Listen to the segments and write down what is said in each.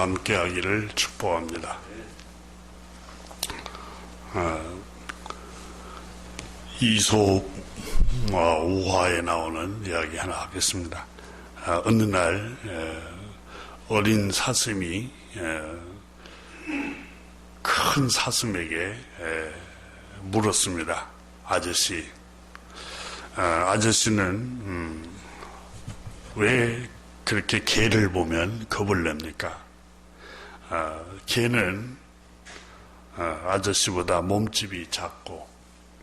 함께하기를 축복합니다. 이솝 5화에 나오는 이야기 하나 하겠습니다. 어느 날 어린 사슴이 큰 사슴에게 물었습니다. 아저씨는 왜 그렇게 개를 보면 겁을 냅니까? 개는 아저씨보다 몸집이 작고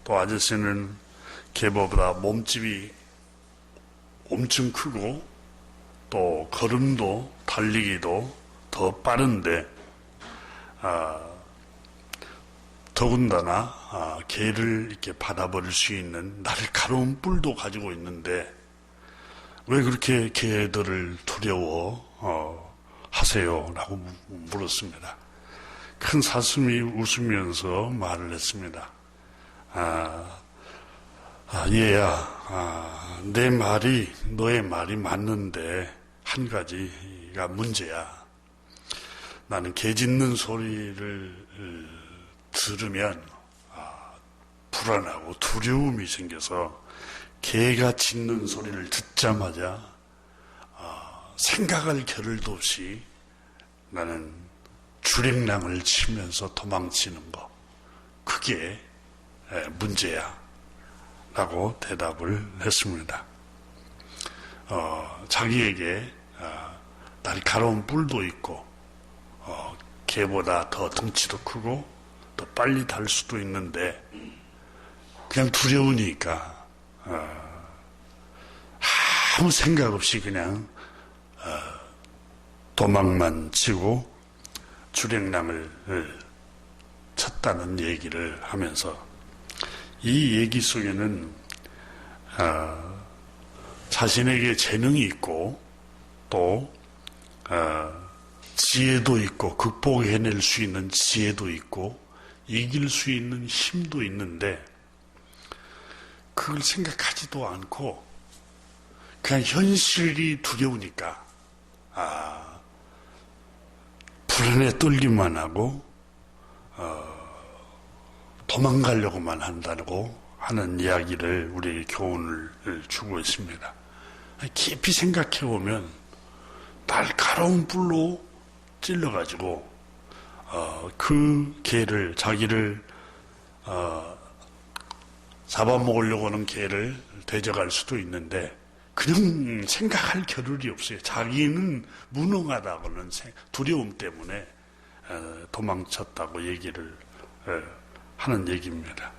또 아저씨는 개보다 몸집이 엄청 크고 또 걸음도 달리기도 더 빠른데 더군다나 개를 이렇게 받아버릴 수 있는 날카로운 뿔도 가지고 있는데 왜 그렇게 개들을 두려워 하세요? 라고 물었습니다. 큰 사슴이 웃으면서 말을 했습니다. 얘야, 너의 말이 맞는데 한 가지가 문제야. 나는 개 짖는 소리를 들으면 불안하고 두려움이 생겨서 개가 짖는 소리를 듣자마자 생각할 겨를도 없이 나는 주랭랑을 치면서 도망치는 거, 그게 문제야 라고 대답을 했습니다. 자기에게 날카로운 뿔도 있고 개보다 더 덩치도 크고 더 빨리 달 수도 있는데 그냥 두려우니까 아무 생각 없이 그냥 도망만 치고 주랭랑을 쳤다는 얘기를 하면서 이 얘기 속에는 자신에게 재능이 있고 또 지혜도 있고 극복해낼 수 있는 지혜도 있고 이길 수 있는 힘도 있는데 그걸 생각하지도 않고 그냥 현실이 두려우니까 불안에 떨기만 하고 도망가려고만 한다고 하는 이야기를 우리에게 교훈을 주고 있습니다. 깊이 생각해 보면 날카로운 뿔로 찔러가지고 그 개를 자기를 잡아먹으려고 하는 개를 대적할 수도 있는데 그냥 생각할 겨를이 없어요. 자기는 무능하다고는 두려움 때문에 도망쳤다고 얘기를 하는 얘기입니다.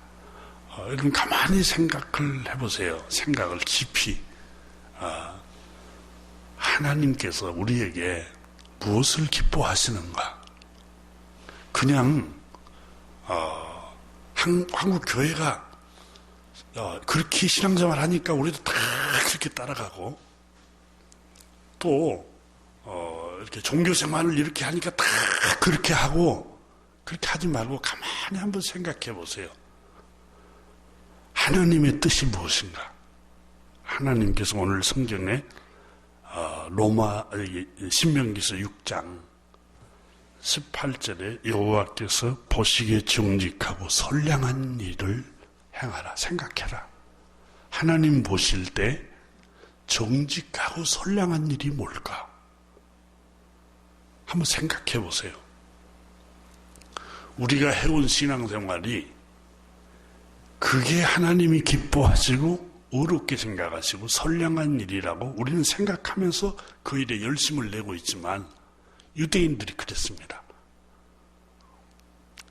여러분 가만히 생각을 해보세요. 생각을 깊이. 하나님께서 우리에게 무엇을 기뻐하시는가? 그냥 한국 교회가 그렇게 신앙생활 하니까 우리도 다 그렇게 따라가고 또 이렇게 종교생활을 이렇게 하니까 다 그렇게 하고 그렇게 하지 말고 가만히 한번 생각해 보세요. 하나님의 뜻이 무엇인가? 하나님께서 오늘 성경에 신명기서 6장 18절에 여호와께서 보시기에 정직하고 선량한 일을 행하라. 생각해라. 하나님 보실 때 정직하고 선량한 일이 뭘까? 한번 생각해 보세요. 우리가 해온 신앙생활이 그게 하나님이 기뻐하시고 어렵게 생각하시고 선량한 일이라고 우리는 생각하면서 그 일에 열심을 내고 있지만 유대인들이 그랬습니다.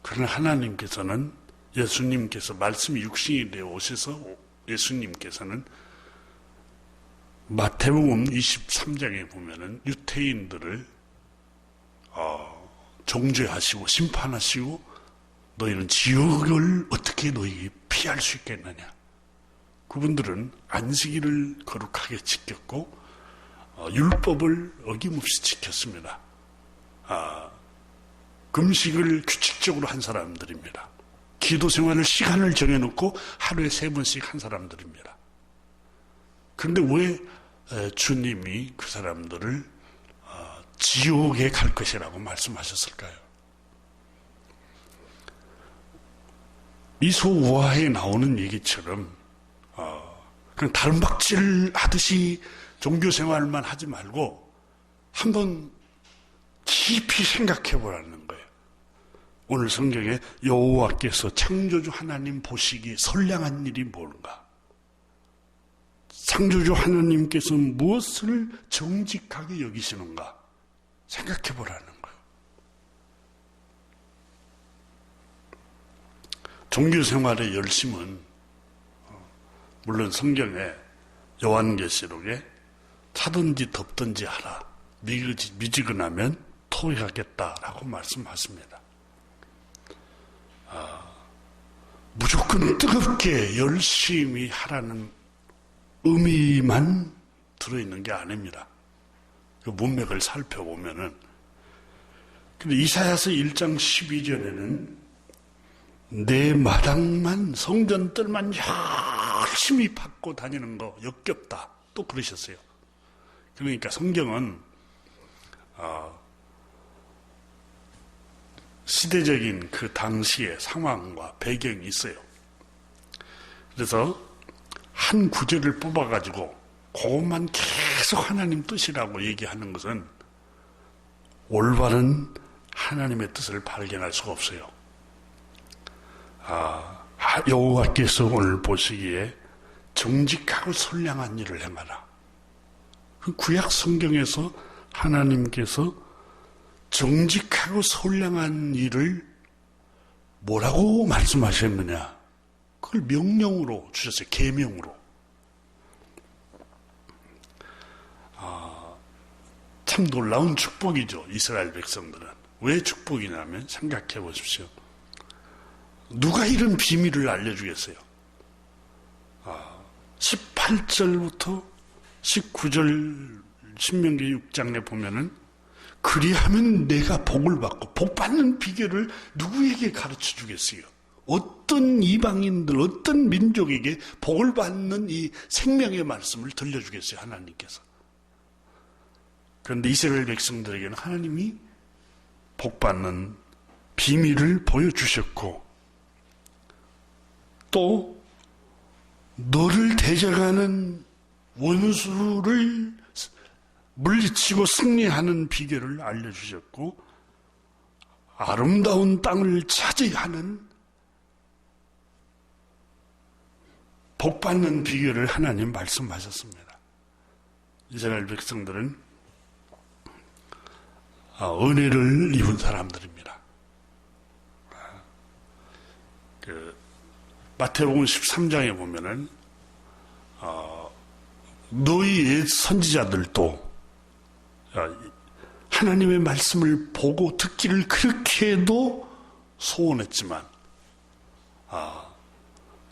그러나 하나님께서는 예수님께서 말씀이 육신이 되어 오셔서 예수님께서는 마태복음 23장에 보면은 유대인들을 정죄하시고 심판하시고 너희는 지옥을 어떻게 너희 피할 수 있겠느냐. 그분들은 안식일을 거룩하게 지켰고 율법을 어김없이 지켰습니다. 금식을 규칙적으로 한 사람들입니다. 기도 생활을 시간을 정해놓고 하루에 3번씩 한 사람들입니다. 그런데 왜 주님이 그 사람들을 지옥에 갈 것이라고 말씀하셨을까요? 이소우화에 나오는 얘기처럼 그냥 다른박질 하듯이 종교생활만 하지 말고 한번 깊이 생각해 보라는 거예요. 오늘 성경에 여호와께서 창조주 하나님 보시기에 선량한 일이 뭔가? 창조주 하나님께서 무엇을 정직하게 여기시는가? 생각해 보라는 거예요. 종교생활의 열심은 물론 성경에 요한계시록에 차든지 덥든지 하라. 미지근하면 토해하겠다라고 말씀하십니다. 무조건 뜨겁게 열심히 하라는 의미만 들어있는 게 아닙니다. 그 문맥을 살펴보면은. 근데 이사야서 1장 12절에는 내 마당만 성전들만 열심히 밟고 다니는 거 역겹다. 또 그러셨어요. 그러니까 성경은 시대적인 그 당시의 상황과 배경이 있어요. 그래서 한 구절을 뽑아가지고 그것만 계속 하나님 뜻이라고 얘기하는 것은 올바른 하나님의 뜻을 발견할 수가 없어요. 여호와께서 오늘 보시기에 정직하고 선량한 일을 행하라. 그 구약 성경에서 하나님께서 정직하고 선량한 일을 뭐라고 말씀하셨느냐? 그걸 명령으로 주셨어요. 계명으로. 참 놀라운 축복이죠. 이스라엘 백성들은. 왜 축복이냐면 생각해 보십시오. 누가 이런 비밀을 알려주겠어요? 18절부터 19절 신명기 6장에 보면은 그리하면 내가 복을 받고 복 받는 비결을 누구에게 가르쳐 주겠어요? 어떤 이방인들, 어떤 민족에게 복을 받는 이 생명의 말씀을 들려주겠어요? 하나님께서. 그런데 이스라엘 백성들에게는 하나님이 복 받는 비밀을 보여주셨고 또 너를 대적하는 원수를 물리치고 승리하는 비결을 알려주셨고 아름다운 땅을 차지하는 복받는 비결을 하나님 말씀하셨습니다. 이스라엘 백성들은 은혜를 입은 사람들입니다. 마태복음 13장에 보면은 너희 옛 선지자들도 하나님의 말씀을 보고 듣기를 그렇게 해도 소원했지만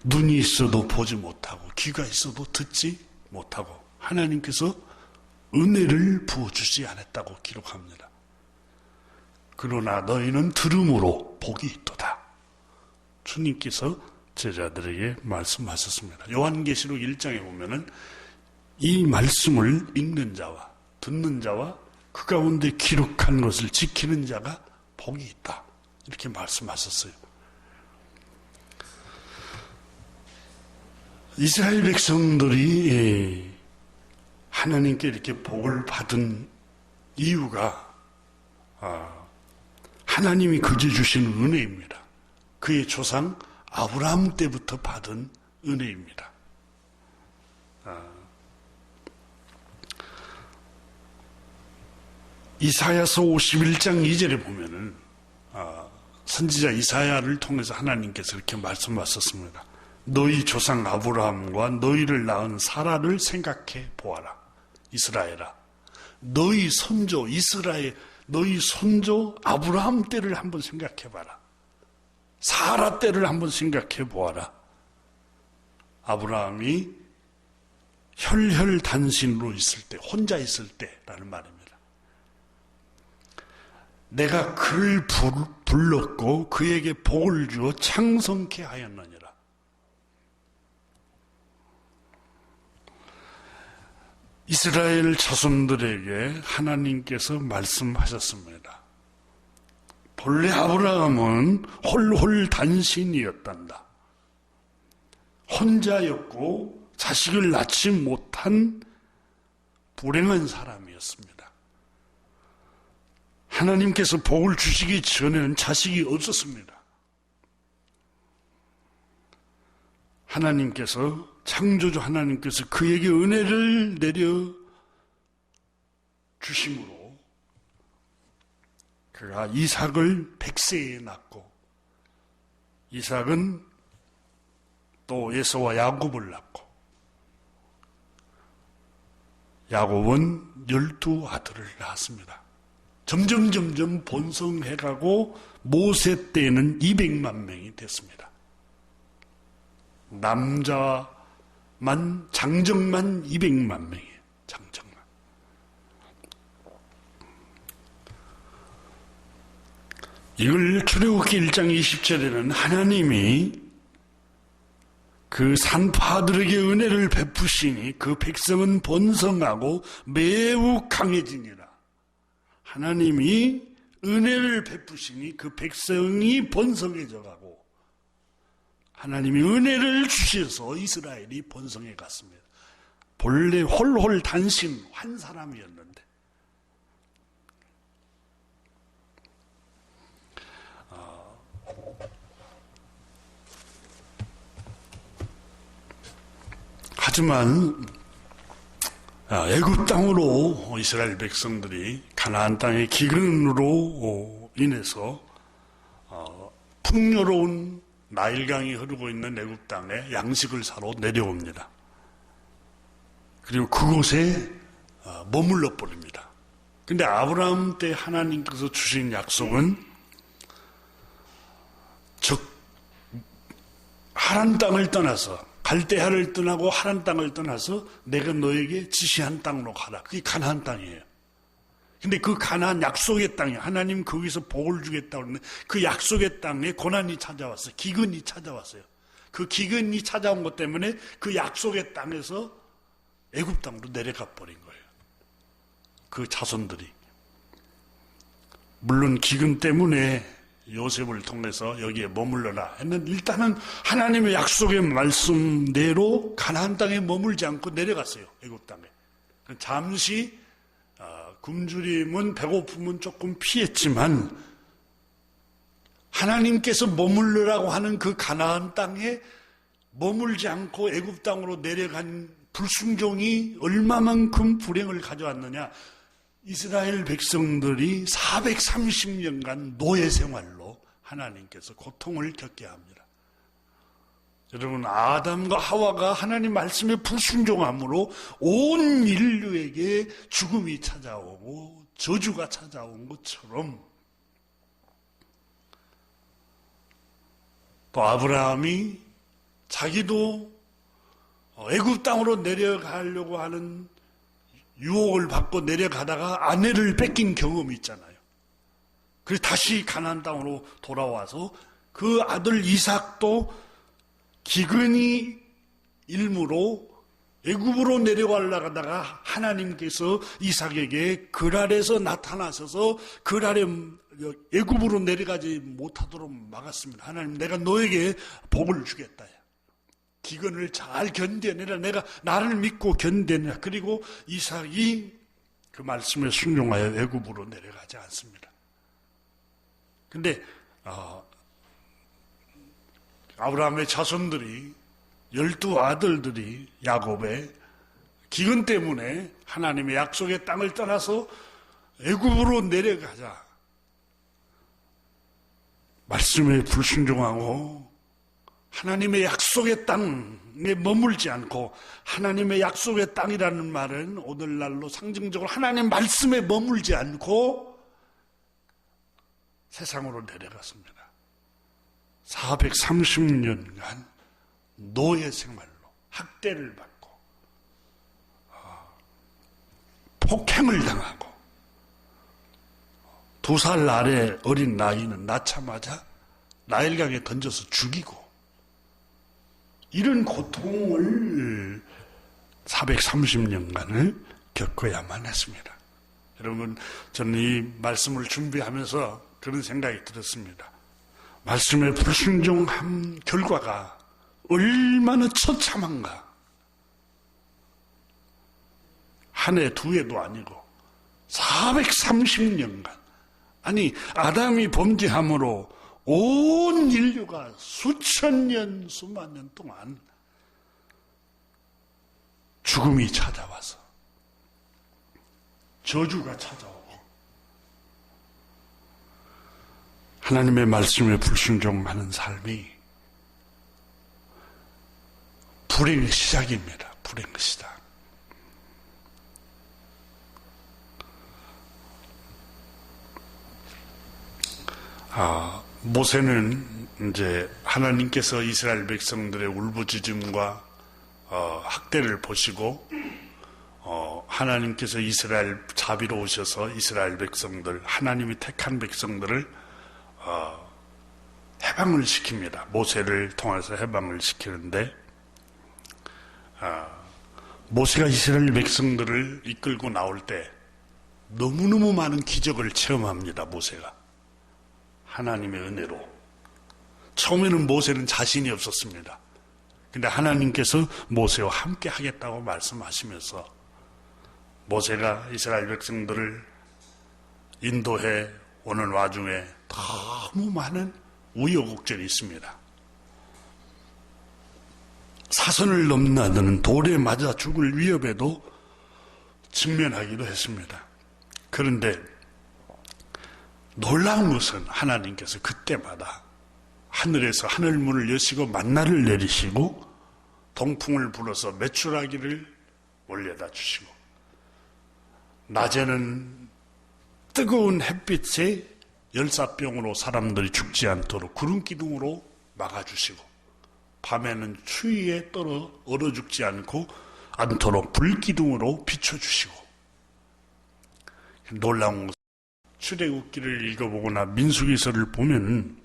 눈이 있어도 보지 못하고 귀가 있어도 듣지 못하고 하나님께서 은혜를 부어주지 않았다고 기록합니다. 그러나 너희는 들음으로 복이 있도다. 주님께서 제자들에게 말씀하셨습니다. 요한계시록 1장에 보면은 이 말씀을 읽는 자와 듣는 자와 그 가운데 기록한 것을 지키는 자가 복이 있다. 이렇게 말씀하셨어요. 이스라엘 백성들이 하나님께 이렇게 복을 받은 이유가 하나님이 그저 주신 은혜입니다. 그의 조상 아브라함 때부터 받은 은혜입니다. 이사야서 51장 2절에 보면은 선지자 이사야를 통해서 하나님께서 이렇게 말씀하셨습니다. 너희 조상 아브라함과 너희를 낳은 사라를 생각해 보아라. 이스라엘아. 너희 손조 이스라엘, 너희 손조 아브라함 때를 한번 생각해 봐라. 사라 때를 한번 생각해 보아라. 아브라함이 혈혈단신으로 있을 때, 혼자 있을 때라는 말입니다. 내가 그를 불렀고 그에게 복을 주어 창성케 하였느니라. 이스라엘 자손들에게 하나님께서 말씀하셨습니다. 본래 아브라함은 홀홀단신이었단다. 혼자였고 자식을 낳지 못한 불행한 사람이었습니다. 하나님께서 복을 주시기 전에는 자식이 없었습니다. 하나님께서, 창조주 하나님께서 그에게 은혜를 내려 주심으로 그가 이삭을 100세에 낳고, 이삭은 또 에서와 야곱을 낳고, 야곱은 12아들을 낳았습니다. 점점 번성해가고 모세 때에는 200만 명이 됐습니다. 남자만, 장정만 200만 명이에요. 장정만. 이걸 출애굽기 1장 20절에는 하나님이 그 산파들에게 은혜를 베푸시니 그 백성은 번성하고 매우 강해지니라. 하나님이 은혜를 베푸시니 그 백성이 번성해져 가고, 하나님이 은혜를 주셔서 이스라엘이 번성해 갔습니다. 본래 홀홀단신 한 사람이었는데, 하지만 애굽 땅으로 이스라엘 백성들이 가나안 땅의 기근으로 인해서 풍요로운 나일강이 흐르고 있는 애굽 땅에 양식을 사러 내려옵니다. 그리고 그곳에 머물러 버립니다. 근데 아브라함 때 하나님께서 주신 약속은 하란 땅을 떠나서, 갈대아를 떠나고 하란 땅을 떠나서 내가 너에게 지시한 땅으로 가라. 그게 가나안 땅이에요. 근데 그 가나안 약속의 땅에 하나님 거기서 복을 주겠다고 했는데 그 약속의 땅에 고난이 찾아왔어요. 기근이 찾아왔어요. 그 기근이 찾아온 것 때문에 그 약속의 땅에서 애굽 땅으로 내려가 버린 거예요. 그 자손들이. 물론 기근 때문에 요셉을 통해서 여기에 머물러라 했는데, 일단은 하나님의 약속의 말씀대로 가나안 땅에 머물지 않고 내려갔어요. 애굽 땅에. 잠시 굶주림은, 배고픔은 조금 피했지만 하나님께서 머물러라고 하는 그 가나안 땅에 머물지 않고 애굽 땅으로 내려간 불순종이 얼마만큼 불행을 가져왔느냐. 이스라엘 백성들이 430년간 노예 생활로 하나님께서 고통을 겪게 합니다. 여러분, 아담과 하와가 하나님 말씀에 불순종함으로 온 인류에게 죽음이 찾아오고 저주가 찾아온 것처럼, 또 아브라함이 자기도 애굽 땅으로 내려가려고 하는 유혹을 받고 내려가다가 아내를 뺏긴 경험이 있잖아요. 그래서 다시 가나안 땅으로 돌아와서 그 아들 이삭도 기근이 일무로 애굽으로 내려가려다가 하나님께서 이삭에게 글 아래서 나타나셔서 글 아래 애굽으로 내려가지 못하도록 막았습니다. 하나님, 내가 너에게 복을 주겠다. 기근을 잘 견뎌내라. 내가 나를 믿고 견뎌내라. 그리고 이삭이 그 말씀에 순종하여 애굽으로 내려가지 않습니다. 근데 아브라함의 자손들이, 12아들들이 야곱의 기근 때문에 하나님의 약속의 땅을 떠나서 애굽으로 내려가자 말씀에 불순종하고 하나님의 약속의 땅에 머물지 않고, 하나님의 약속의 땅이라는 말은 오늘날로 상징적으로 하나님 말씀에 머물지 않고 세상으로 내려갔습니다. 430년간 노예 생활로 학대를 받고 폭행을 당하고, 2살 아래 어린 나이는 낳자마자 나일강에 던져서 죽이고, 이런 고통을 430년간을 겪어야만 했습니다. 여러분, 저는 이 말씀을 준비하면서 그런 생각이 들었습니다. 말씀에 불순종한 결과가 얼마나 처참한가. 한 해, 두 해도 아니고 430년간, 아니 아담이 범죄함으로 온 인류가 수천 년, 수만 년 동안 죽음이 찾아와서 저주가 찾아오고 하나님의 말씀에 불순종하는 삶이 불행의 시작입니다. 불행의 시작. 모세는 이제 하나님께서 이스라엘 백성들의 울부짖음과 학대를 보시고 하나님께서 이스라엘 자비로우셔서 이스라엘 백성들, 하나님이 택한 백성들을 해방을 시킵니다. 모세를 통해서 해방을 시키는데 모세가 이스라엘 백성들을 이끌고 나올 때 너무너무 많은 기적을 체험합니다. 모세가 하나님의 은혜로. 처음에는 모세는 자신이 없었습니다. 근데 하나님께서 모세와 함께 하겠다고 말씀하시면서 모세가 이스라엘 백성들을 인도해 오는 와중에 너무 많은 우여곡절이 있습니다. 사선을 넘나드는 돌에 맞아 죽을 위협에도 직면하기도 했습니다. 그런데 놀라운 것은 하나님께서 그때마다 하늘에서 하늘문을 여시고 만나를 내리시고 동풍을 불어서 메추라기를 올려다 주시고 낮에는 뜨거운 햇빛에 열사병으로 사람들이 죽지 않도록 구름기둥으로 막아주시고 밤에는 추위에 얼어 죽지 않도록 불기둥으로 비춰주시고 놀라운 것은 출애굽기를 읽어보거나 민수기서를 보면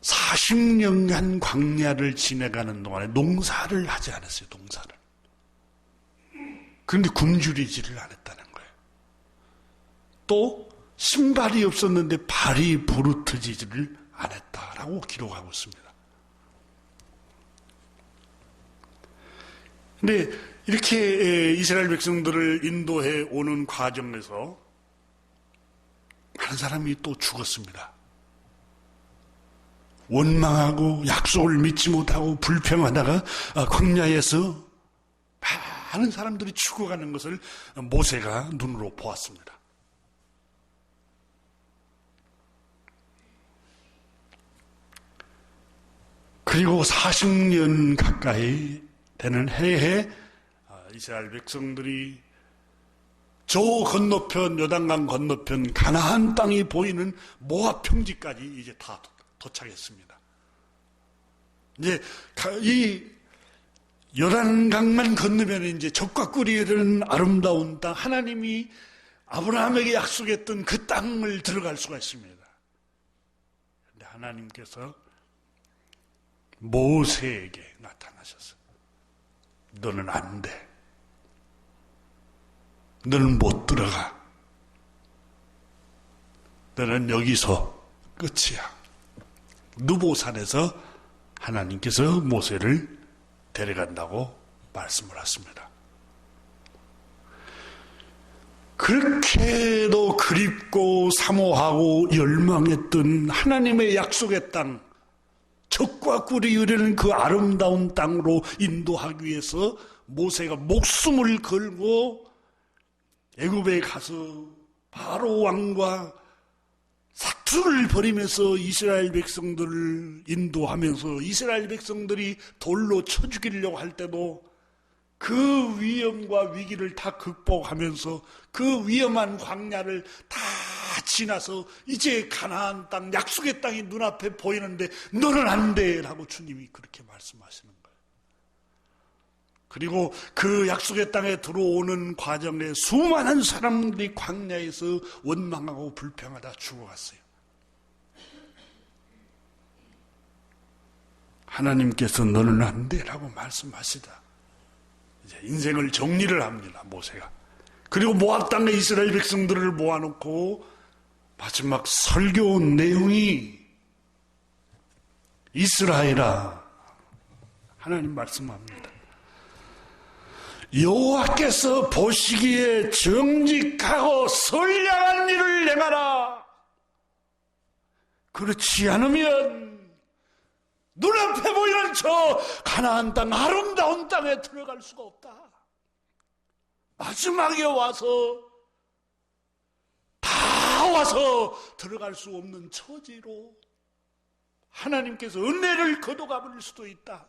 40년간 광야를 지내가는 동안에 농사를 하지 않았어요. 농사를. 그런데 굶주리지를 않았다는 거예요. 또 신발이 없었는데 발이 부르트지를 않았다라고 기록하고 있습니다. 근데 이렇게 이스라엘 백성들을 인도해 오는 과정에서 많은 사람이 또 죽었습니다. 원망하고 약속을 믿지 못하고 불평하다가 광야에서 많은 사람들이 죽어가는 것을 모세가 눈으로 보았습니다. 그리고 40년 가까이 되는 해에 이스라엘 백성들이 저 건너편, 요단강 건너편 가나안 땅이 보이는 모압 평지까지 이제 다 도착했습니다. 이제 이 요단강만 건너면 이제 적과 꿀이 흐르는 아름다운 땅, 하나님이 아브라함에게 약속했던 그 땅을 들어갈 수가 있습니다. 그런데 하나님께서 모세에게 나타나셨어요. 너는 안 돼. 너는 못 들어가. 너는 여기서 끝이야. 느보산에서 하나님께서 모세를 데려간다고 말씀을 하십니다. 그렇게도 그립고 사모하고 열망했던 하나님의 약속의 땅, 적과 꿀이 흐르는 그 아름다운 땅으로 인도하기 위해서 모세가 목숨을 걸고 애굽에 가서 바로 왕과 사투를 벌이면서 이스라엘 백성들을 인도하면서 이스라엘 백성들이 돌로 쳐 죽이려고 할 때도 그 위험과 위기를 다 극복하면서 그 위험한 광야를 다 지나서 이제 가나안 땅, 약속의 땅이 눈앞에 보이는데 너는 안 돼 라고 주님이 그렇게 말씀하시는 거예요. 그리고 그 약속의 땅에 들어오는 과정에 수많은 사람들이 광야에서 원망하고 불평하다 죽어갔어요. 하나님께서 너는 안 돼 라고 말씀하시다 이제 인생을 정리를 합니다. 모세가. 그리고 모압 땅에 이스라엘 백성들을 모아놓고 마지막 설교 내용이 이스라엘아, 하나님 말씀합니다. 여호와께서 보시기에 정직하고 선량한 일을 행하라. 그렇지 않으면 눈앞에 보이는 저 가나안 땅, 아름다운 땅에 들어갈 수가 없다. 마지막에 와서 다 와서 들어갈 수 없는 처지로 하나님께서 은혜를 거둬가 버릴 수도 있다.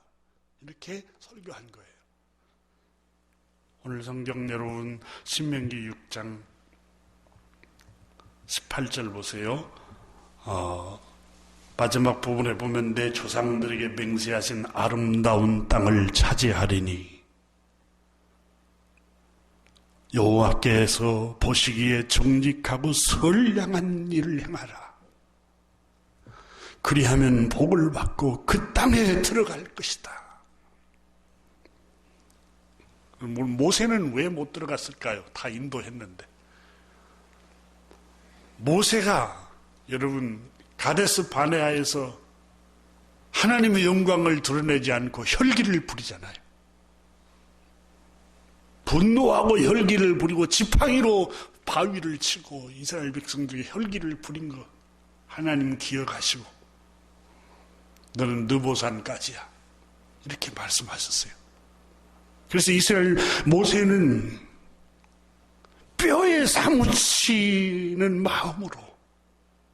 이렇게 설교한 거예요. 오늘 성경 여러분 신명기 6장 18절 보세요. 마지막 부분에 보면 내 조상들에게 맹세하신 아름다운 땅을 차지하리니 여호와께서 보시기에 정직하고 선량한 일을 행하라. 그리하면 복을 받고 그 땅에 들어갈 것이다. 모세는 왜 못 들어갔을까요? 다 인도했는데. 모세가 여러분 가데스 바네아에서 하나님의 영광을 드러내지 않고 혈기를 부리잖아요. 분노하고 혈기를 부리고 지팡이로 바위를 치고 이스라엘 백성들이 혈기를 부린 거 하나님 기억하시고 너는 느보산까지야 이렇게 말씀하셨어요. 그래서 이스라엘 모세는 뼈에 사무치는 마음으로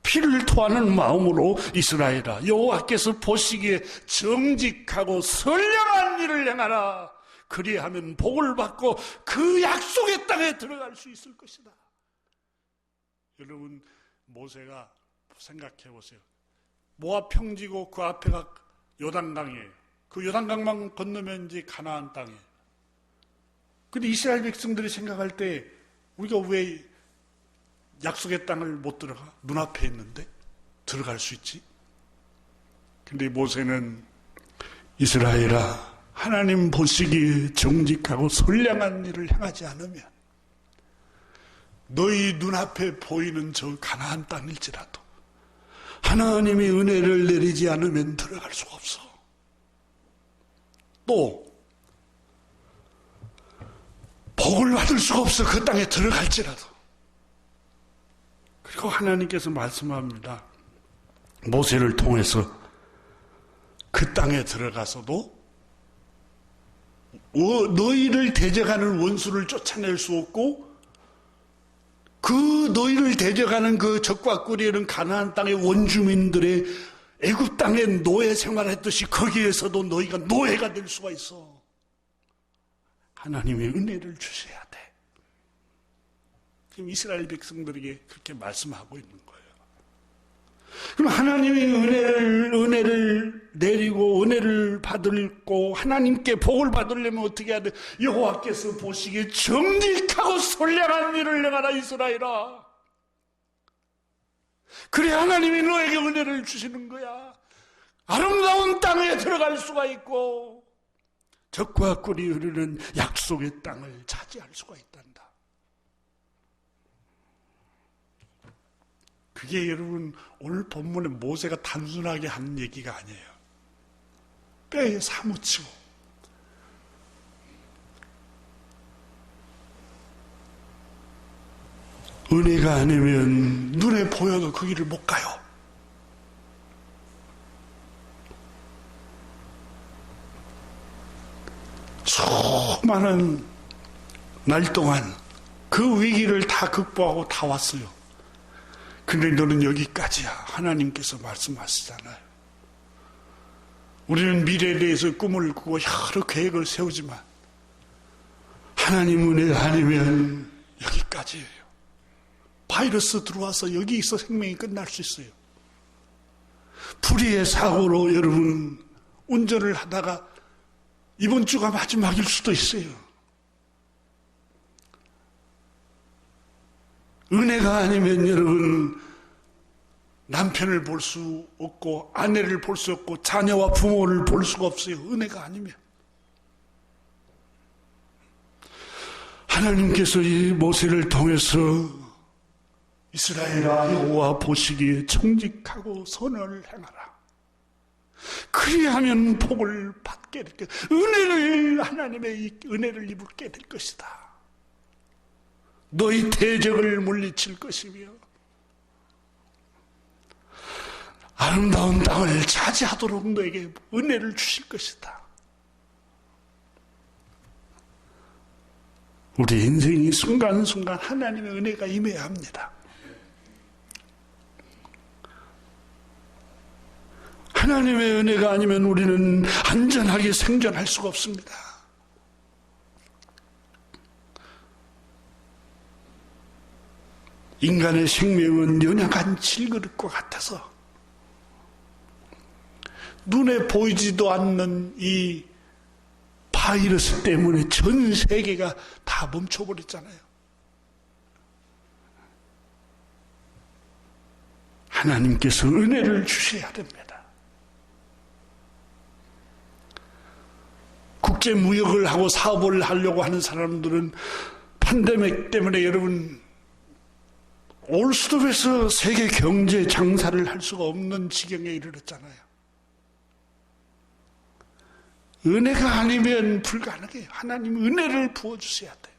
피를 토하는 마음으로 이스라엘아 여호와께서 보시기에 정직하고 선량한 일을 행하라. 그리하면 복을 받고 그 약속의 땅에 들어갈 수 있을 것이다. 여러분 모세가 생각해 보세요. 모압 평지고 그 앞에가 요단강이에요. 그 요단강만 건너면 이제 가나안 땅이에요. 근데 이스라엘 백성들이 생각할 때 우리가 왜 약속의 땅을 못 들어가? 눈앞에 있는데 들어갈 수 있지? 근데 모세는 이스라엘아 하나님 보시기에 정직하고 선량한 일을 행하지 않으면 너희 눈앞에 보이는 저 가나안 땅일지라도 하나님의 은혜를 내리지 않으면 들어갈 수가 없어. 또 복을 받을 수가 없어. 그 땅에 들어갈지라도. 그리고 하나님께서 말씀합니다. 모세를 통해서 그 땅에 들어가서도 너희를 대적하는 원수를 쫓아낼 수 없고 그 너희를 대적하는 그 적과 꿀이는 가나안 땅의 원주민들의 애굽 땅에 노예 생활했듯이 거기에서도 너희가 노예가 될 수가 있어. 하나님의 은혜를 주셔야 돼. 지금 이스라엘 백성들에게 그렇게 말씀하고 있는 거예요. 그럼 하나님의 은혜를 내리고 은혜를 받고 하나님께 복을 받으려면 어떻게 해야 돼? 여호와께서 보시기에 정직하고 선량한 일을 행하라 이스라엘아. 그래 하나님이 너에게 은혜를 주시는 거야. 아름다운 땅에 들어갈 수가 있고 적과 꿀이 흐르는 약속의 땅을 차지할 수가 있단다. 그게 여러분 오늘 본문에 모세가 단순하게 한 얘기가 아니에요. 뼈에 사무치고 은혜가 아니면 눈에 보여도 그 길을 못 가요. 수많은 날 동안 그 위기를 다 극복하고 다 왔어요. 근데 너는 여기까지야. 하나님께서 말씀하시잖아요. 우리는 미래에 대해서 꿈을 꾸고 여러 계획을 세우지만 하나님 은혜 아니면 여기까지예요. 바이러스 들어와서 여기서 생명이 끝날 수 있어요. 불의의 사고로 여러분 운전을 하다가 이번 주가 마지막일 수도 있어요. 은혜가 아니면 여러분 남편을 볼 수 없고 아내를 볼 수 없고 자녀와 부모를 볼 수가 없어요. 은혜가 아니면. 하나님께서 이 모세를 통해서 이스라엘아 여호와 보시기에 정직하고 선을 행하라. 그리하면 복을 받게 될 것이다. 하나님의 은혜를 입게 될 것이다. 너희 대적을 물리칠 것이며 아름다운 땅을 차지하도록 너에게 은혜를 주실 것이다. 우리 인생이 순간순간 하나님의 은혜가 임해야 합니다. 하나님의 은혜가 아니면 우리는 안전하게 생존할 수가 없습니다. 인간의 생명은 연약한 질그릇과 같아서 눈에 보이지도 않는 이 바이러스 때문에 전 세계가 다 멈춰버렸잖아요. 하나님께서 은혜를 주셔야 됩니다. 국제무역을 하고 사업을 하려고 하는 사람들은 팬데믹 때문에 여러분 올스톱에서 세계 경제 장사를 할 수가 없는 지경에 이르렀잖아요. 은혜가 아니면 불가능해요. 하나님 은혜를 부어주셔야 돼요.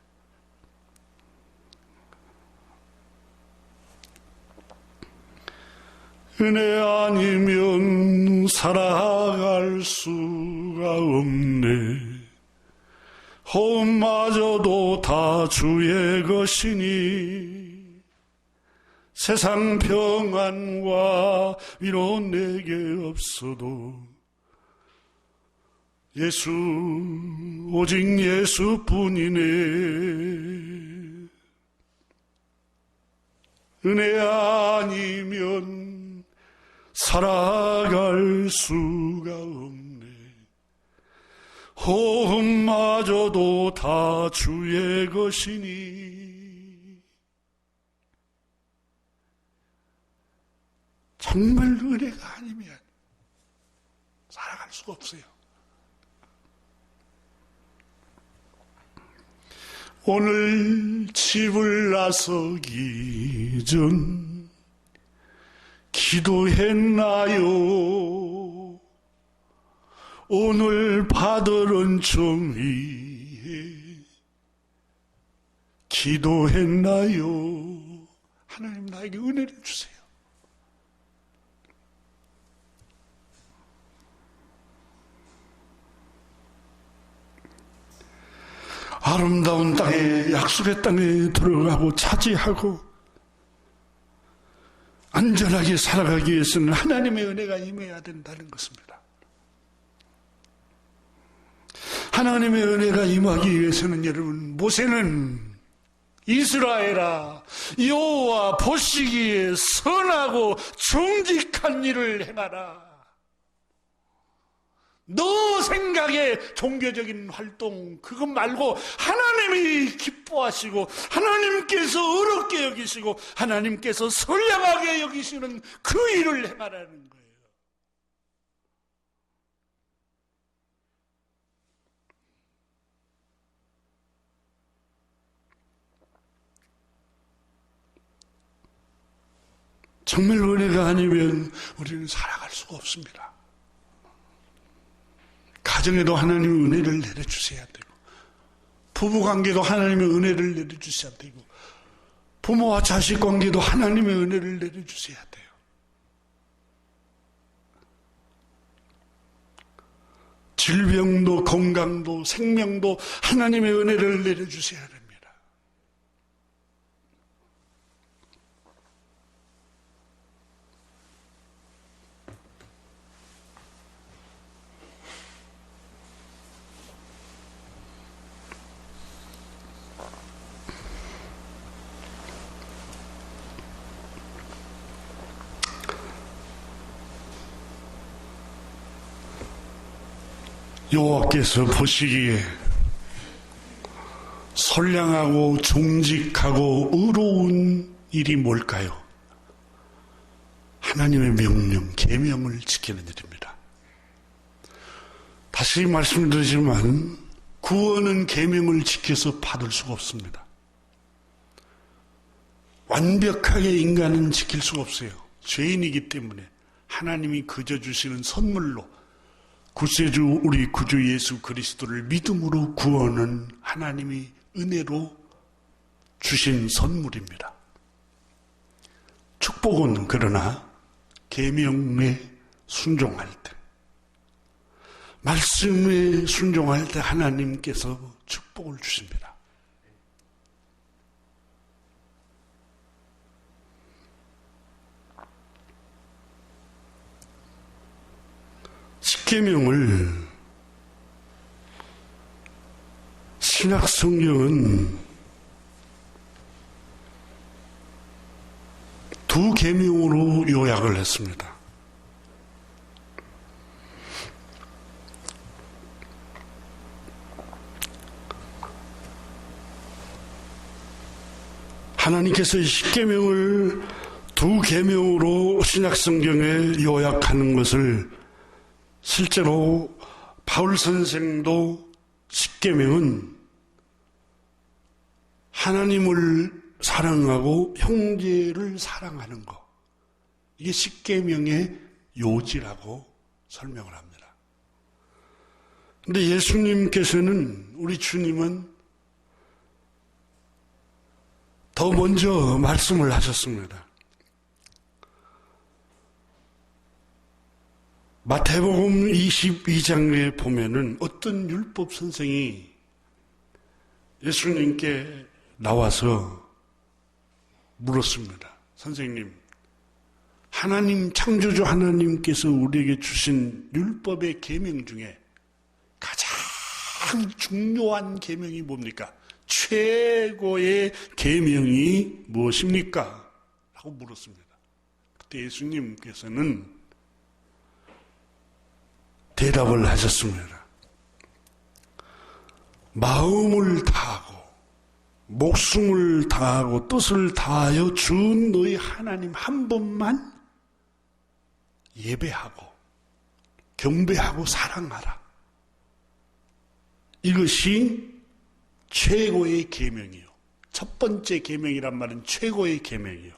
은혜 아니면 살아갈 수가 없네. 호흡마저도 다 주의 것이니 세상 평안과 위로 내게 없어도 예수 오직 예수뿐이네. 은혜 아니면 살아갈 수가 없네. 호흡마저도 다 주의 것이니 정말 은혜가 아니면 살아갈 수가 없어요. 오늘 집을 나서기 전 기도했나요? 오늘 받을 은총 위에 기도했나요? 하나님 나에게 은혜를 주세요. 아름다운 땅에, 약속의 땅에 들어가고 차지하고 안전하게 살아가기 위해서는 하나님의 은혜가 임해야 된다는 것입니다. 하나님의 은혜가 임하기 위해서는 여러분, 모세는 이스라엘아 여호와 보시기에 선하고 정직한 일을 행하라. 너 생각의 종교적인 활동 그것 말고 하나님이 기뻐하시고 하나님께서 어렵게 여기시고 하나님께서 선량하게 여기시는 그 일을 행하라는 거예요. 정말 은혜가 아니면 우리는 살아갈 수가 없습니다. 가정에도 하나님의 은혜를 내려주셔야 되고 부부관계도 하나님의 은혜를 내려주셔야 되고 부모와 자식관계도 하나님의 은혜를 내려주셔야 돼요. 질병도 건강도 생명도 하나님의 은혜를 내려주셔야 됩니다. 여호와께서 보시기에 선량하고 정직하고 의로운 일이 뭘까요? 하나님의 명령, 계명을 지키는 일입니다. 다시 말씀드리지만 구원은 계명을 지켜서 받을 수가 없습니다. 완벽하게 인간은 지킬 수가 없어요. 죄인이기 때문에 하나님이 그저 주시는 선물로 구세주 우리 구주 예수 그리스도를 믿음으로 구원은 하나님이 은혜로 주신 선물입니다. 축복은 그러나 계명에 순종할 때, 말씀에 순종할 때 하나님께서 축복을 주십니다. 십계명을 신약 성경은 두 계명으로 요약을 했습니다. 하나님께서 십계명을 두 계명으로 신약 성경에 요약하는 것을 실제로 바울 선생도 십계명은 하나님을 사랑하고 형제를 사랑하는 것, 이게 십계명의 요지라고 설명을 합니다. 그런데 예수님께서는, 우리 주님은 더 먼저 말씀을 하셨습니다. 마태복음 22장에 보면은 어떤 율법 선생이 예수님께 나와서 물었습니다. 선생님, 하나님, 창조주 하나님께서 우리에게 주신 율법의 계명 중에 가장 중요한 계명이 뭡니까? 최고의 계명이 무엇입니까? 라고 물었습니다. 그때 예수님께서는 대답을 하셨습니다. 마음을 다하고 목숨을 다하고 뜻을 다하여 주 너희 하나님 한 분만 예배하고 경배하고 사랑하라. 이것이 최고의 계명이요. 첫 번째 계명이란 말은 최고의 계명이요.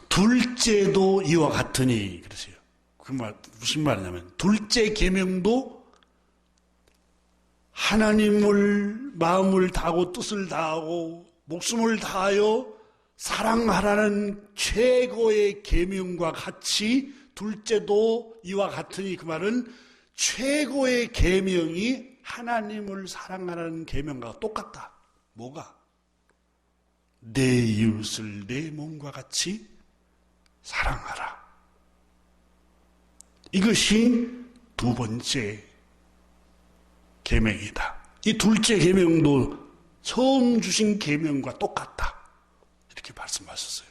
둘째도 이와 같으니 그러세요. 그 말 무슨 말이냐면 둘째 계명도 하나님을 마음을 다하고 뜻을 다하고 목숨을 다하여 사랑하라는 최고의 계명과 같이 둘째도 이와 같으니, 그 말은 최고의 계명이 하나님을 사랑하라는 계명과 똑같다. 뭐가? 내 이웃을 내 몸과 같이 사랑하라. 이것이 두 번째 계명이다. 이 둘째 계명도 처음 주신 계명과 똑같다. 이렇게 말씀하셨어요.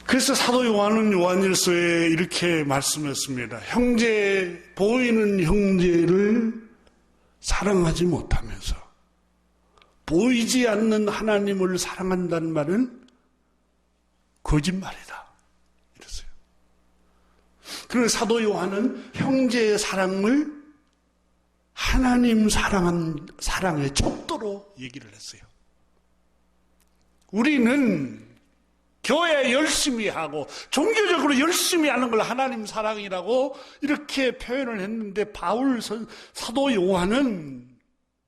그래서 사도 요한은 요한일서에 이렇게 말씀했습니다. 보이는 형제를 사랑하지 못하면서 보이지 않는 하나님을 사랑한다는 말은 거짓말이다. 이랬어요. 그래서 사도 요한은 형제의 사랑을 하나님 사랑의 척도로 얘기를 했어요. 우리는 교회 열심히 하고 종교적으로 열심히 하는 걸 하나님 사랑이라고 이렇게 표현을 했는데, 사도 요한은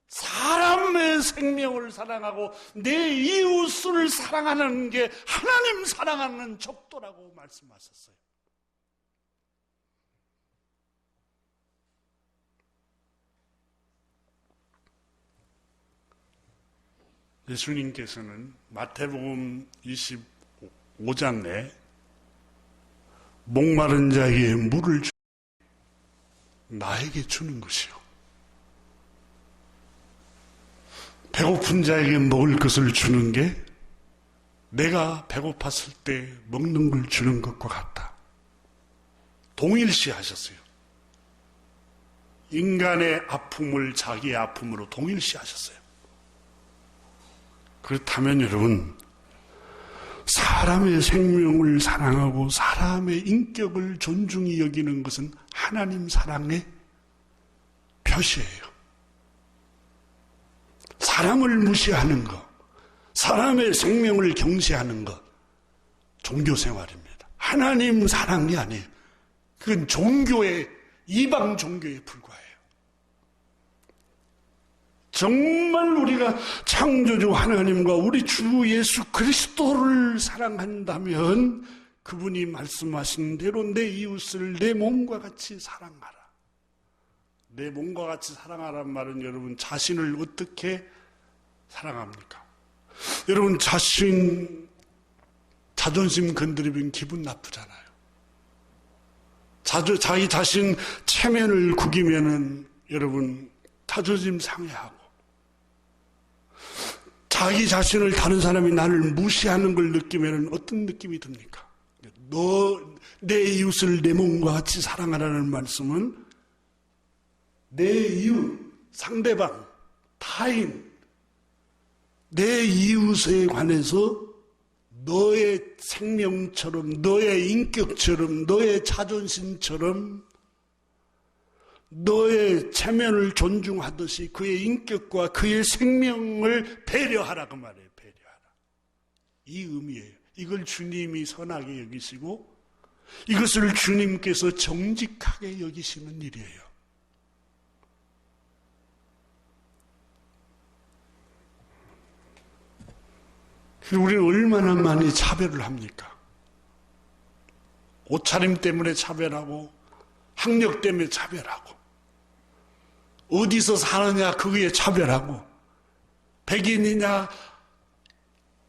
사람의 생명을 사랑하고 내 이웃을 사랑하는 게 하나님 사랑하는 척도라고 말씀하셨어요. 예수님께서는 마태복음 25장에 목마른 자에게 물을 나에게 주는 것이요, 배고픈 자에게 먹을 것을 주는 게 내가 배고팠을 때 먹는 걸 주는 것과 같다. 동일시하셨어요. 인간의 아픔을 자기의 아픔으로 동일시하셨어요. 그렇다면 여러분, 사람의 생명을 사랑하고 사람의 인격을 존중히 여기는 것은 하나님 사랑의 표시예요. 사람을 무시하는 것, 사람의 생명을 경시하는 것, 종교 생활입니다. 하나님 사랑이 아니에요. 그건 종교의, 이방 종교에 불과해요. 정말 우리가 창조주 하나님과 우리 주 예수 그리스도를 사랑한다면 그분이 말씀하신 대로 내 이웃을 내 몸과 같이 사랑하라. 내 몸과 같이 사랑하라는 말은 여러분 자신을 어떻게 사랑합니까? 여러분 자존심 건드리면 기분 나쁘잖아요. 자기 자신 체면을 구기면은 여러분 자존심 상해하고, 자기 자신을 다른 사람이 나를 무시하는 걸 느끼면 어떤 느낌이 듭니까? 내 이웃을 내 몸과 같이 사랑하라는 말씀은 내 이웃, 상대방, 타인, 내 이웃에 관해서 너의 생명처럼, 너의 인격처럼, 너의 자존심처럼, 너의 체면을 존중하듯이 그의 인격과 그의 생명을 배려하라, 그 말이에요. 배려하라. 이 의미예요. 이걸 주님이 선하게 여기시고 이것을 주님께서 정직하게 여기시는 일이에요. 우리는 얼마나 많이 차별을 합니까? 옷차림 때문에 차별하고, 학력 때문에 차별하고, 어디서 사느냐 그거에 차별하고, 백인이냐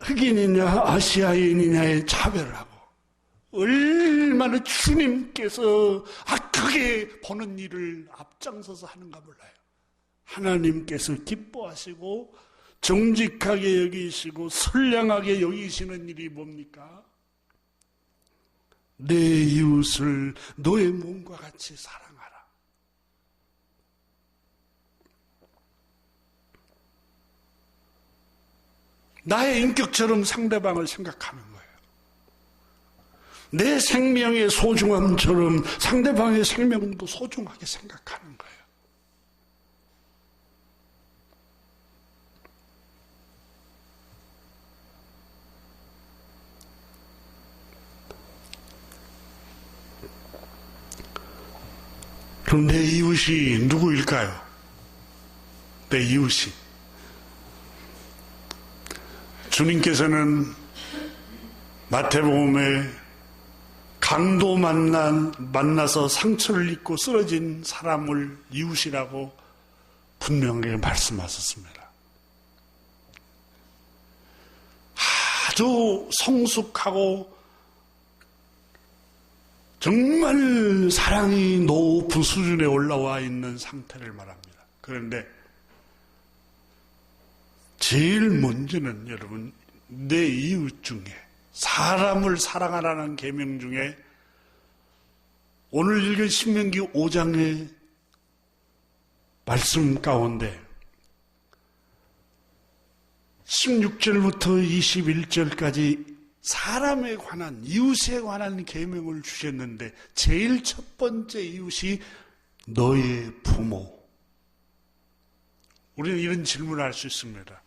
흑인이냐 아시아인이냐에 차별을 하고, 얼마나 주님께서 악하게 보는 일을 앞장서서 하는가 몰라요. 하나님께서 기뻐하시고 정직하게 여기시고 선량하게 여기시는 일이 뭡니까? 내 이웃을 너의 몸과 같이 사랑하라. 나의 인격처럼 상대방을 생각하는 거예요. 내 생명의 소중함처럼 상대방의 생명도 소중하게 생각하는 거예요. 그럼 내 이웃이 누구일까요? 내 이웃이. 주님께서는 마태복음에 강도 만나서 상처를 입고 쓰러진 사람을 이웃이라고 분명하게 말씀하셨습니다. 아주 성숙하고 정말 사랑이 높은 수준에 올라와 있는 상태를 말합니다. 그런데 제일 먼저는 여러분, 내 이웃 중에 사람을 사랑하라는 계명 중에 오늘 읽은 신명기 5장의 말씀 가운데 16절부터 21절까지 사람에 관한, 이웃에 관한 계명을 주셨는데 제일 첫 번째 이웃이 너의 부모. 우리는 이런 질문을 할 수 있습니다.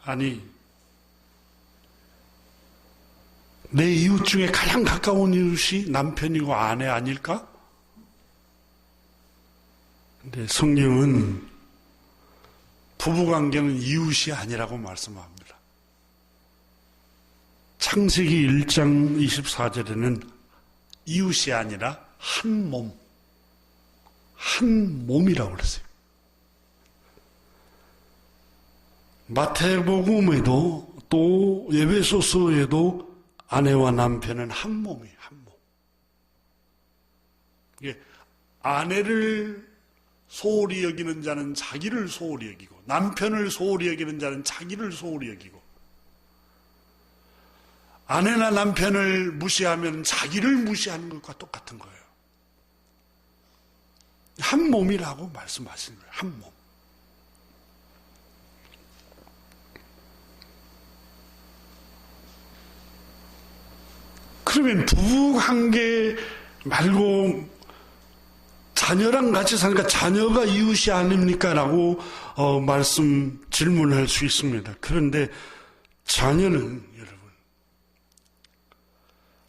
아니, 내 이웃 중에 가장 가까운 이웃이 남편이고 아내 아닐까? 근데 성경은 부부관계는 이웃이 아니라고 말씀합니다. 창세기 1장 24절에는 이웃이 아니라 한 몸이라고 그랬어요. 마태복음에도 또 에베소서에도 아내와 남편은 한 몸이에요. 한 몸. 이게 아내를 소홀히 여기는 자는 자기를 소홀히 여기고, 남편을 소홀히 여기는 자는 자기를 소홀히 여기고, 아내나 남편을 무시하면 자기를 무시하는 것과 똑같은 거예요. 한 몸이라고 말씀하시는 거예요. 한 몸. 그러면 부부 관계 말고 자녀랑 같이 사니까 자녀가 이웃이 아닙니까? 라고 질문할 수 있습니다. 그런데 자녀는 여러분,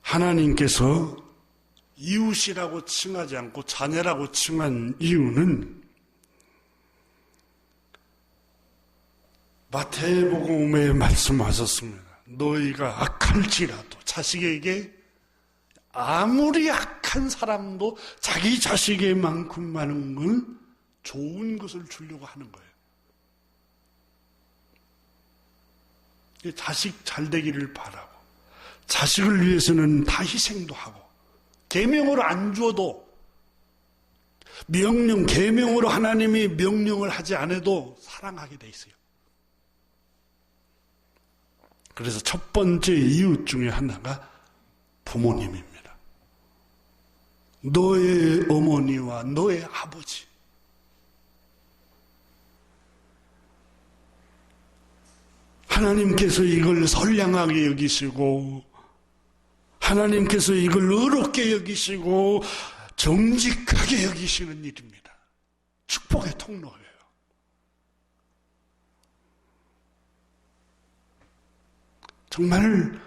하나님께서 이웃이라고 칭하지 않고 자녀라고 칭한 이유는 마태복음에 말씀하셨습니다. 너희가 악할지라도 자식에게 아무리 악한 사람도 자기 자식에만큼 좋은 것을 주려고 하는 거예요. 자식 잘 되기를 바라고 자식을 위해서는 다 희생도 하고 계명으로 안 줘도 계명으로 하나님이 명령을 하지 않아도 사랑하게 돼 있어요. 그래서 첫 번째 이웃 중에 하나가 부모님입니다. 너의 어머니와 너의 아버지. 하나님께서 이걸 선량하게 여기시고 하나님께서 이걸 의롭게 여기시고 정직하게 여기시는 일입니다. 축복의 통로예요. 정말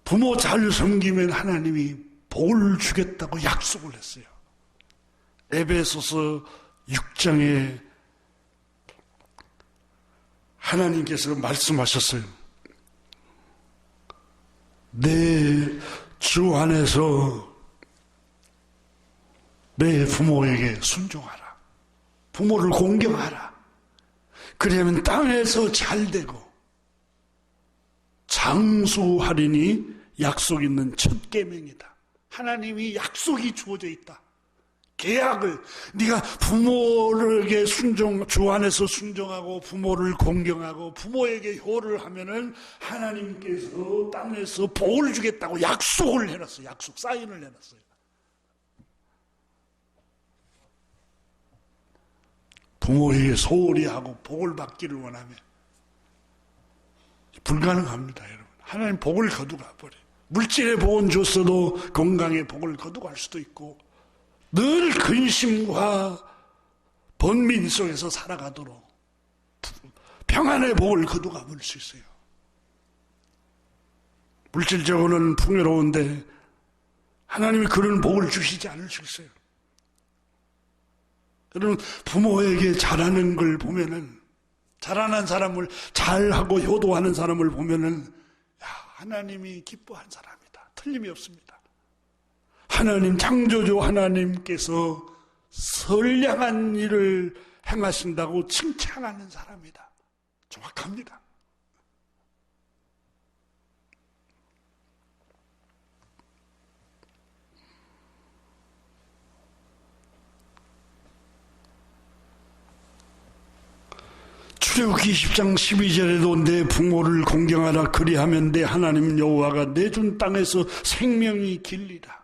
부모 잘 섬기면 하나님이 복을 주겠다고 약속을 했어요. 에베소서 6장에 하나님께서 말씀하셨어요. 내 주 안에서 내 부모에게 순종하라. 부모를 공경하라. 그러면 땅에서 잘 되고 장수하리니 약속 있는 첫 계명이다. 하나님이 약속이 주어져 있다. 계약을 네가 부모에게 주 안에서 순종하고 부모를 공경하고 부모에게 효를 하면은 하나님께서 땅에서 복을 주겠다고 약속을 해놨어요. 약속 사인을 해놨어요. 부모에게 소홀히 하고 복을 받기를 원하면 불가능합니다, 여러분. 하나님 복을 거두가 버려요. 물질의 복은 줬어도 건강의 복을 거두갈 수도 있고 늘 근심과 번민 속에서 살아가도록 평안의 복을 거두가 볼 수 있어요. 물질적으로는 풍요로운데 하나님이 그런 복을 주시지 않을 수 있어요. 여러분, 부모에게 잘하는 걸 보면은, 잘하는 사람을, 잘하고 효도하는 사람을 보면은, 하나님이 기뻐한 사람이다. 틀림이 없습니다. 하나님, 창조주 하나님께서 선량한 일을 행하신다고 칭찬하는 사람이다. 정확합니다. 출애굽기 20장 12절에도 내 부모를 공경하라 그리하면 내 하나님 여호와가 내준 땅에서 생명이 길리라.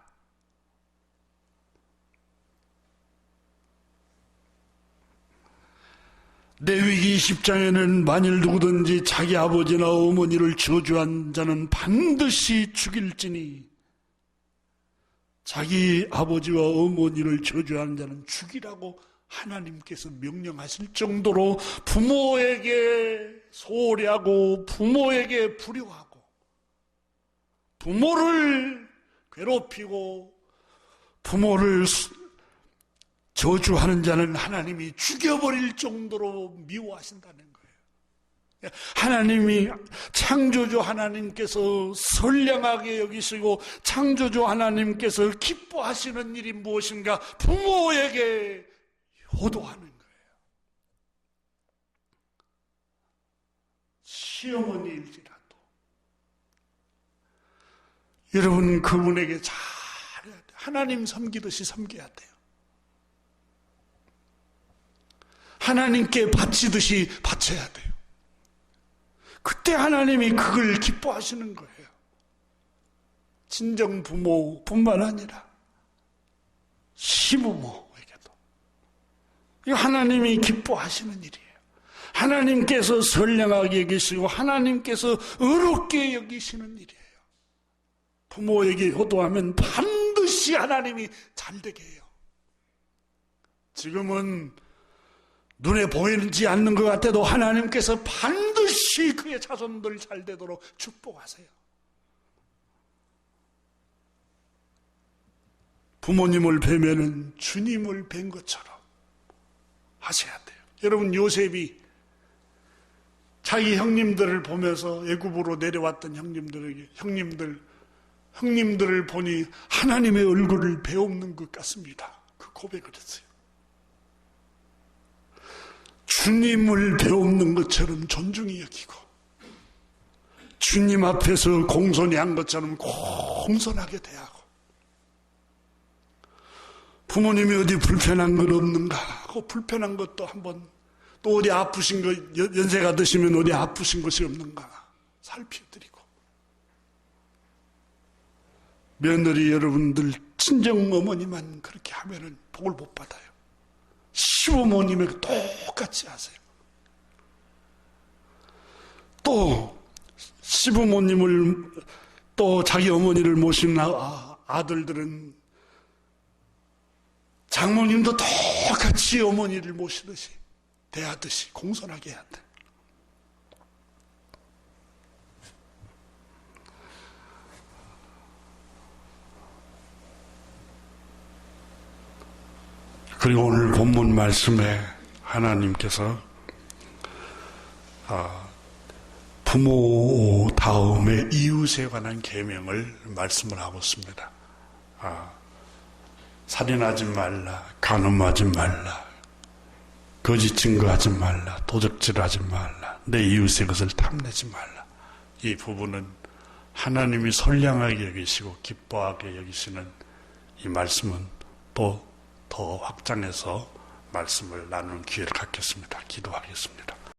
레위기 20장에는 만일 누구든지 자기 아버지나 어머니를 저주한 자는 반드시 죽일지니 자기 아버지와 어머니를 저주한 자는 죽이라고 하나님께서 명령하실 정도로 부모에게 소홀히 하고 부모에게 불효하고 부모를 괴롭히고 부모를 저주하는 자는 하나님이 죽여버릴 정도로 미워하신다는 거예요. 하나님이 창조주 하나님께서 선량하게 여기시고 창조주 하나님께서 기뻐하시는 일이 무엇인가? 부모에게 효도하는 거예요. 시어머니일지라도 여러분 그분에게 잘해야 돼요. 하나님 섬기듯이 섬겨야 돼요. 하나님께 바치듯이 바쳐야 돼요. 그때 하나님이 그걸 기뻐하시는 거예요. 친정 부모뿐만 아니라 시부모에게도. 이거 하나님이 기뻐하시는 일이에요. 하나님께서 선량하게 여기시고 하나님께서 의롭게 여기시는 일이에요. 부모에게 효도하면 반드시 하나님이 잘되게 해요. 지금은 눈에 보이지 않는 것 같아도 하나님께서 반드시 그의 자손들 잘되도록 축복하세요. 부모님을 뵈면은 주님을 뵌 것처럼 하셔야 돼요. 여러분, 요셉이 자기 형님들을 보면서 애굽으로 내려왔던 형님들에게 형님들을 보니 하나님의 얼굴을 배우는 것 같습니다. 그 고백을 했어요. 주님을 배우는 것처럼 존중히 여기고 주님 앞에서 공손히 한 것처럼 공손하게 대하고 부모님이 어디 불편한 건 없는가 하고 불편한 것도 한번 또 어디 아프신 거 연세가 드시면 어디 아프신 것이 없는가 살펴드리고 며느리 여러분들 친정 어머니만 그렇게 하면은 복을 못 받아요. 시부모님에게 똑같이 하세요. 또 시부모님을 또 자기 어머니를 모신 아들들은 장모님도 똑같이 어머니를 모시듯이 대하듯이 공손하게 해야 돼. 그리고 오늘 본문 말씀에 하나님께서 부모 다음에 이웃에 관한 계명을 말씀을 하고 있습니다. 살인하지 말라, 간음하지 말라, 거짓 증거하지 말라, 도적질하지 말라, 내 이웃의 것을 탐내지 말라. 이 부분은 하나님이 선량하게 여기시고 기뻐하게 여기시는 이 말씀은 또 더 확장해서 말씀을 나누는 기회를 갖겠습니다. 기도하겠습니다.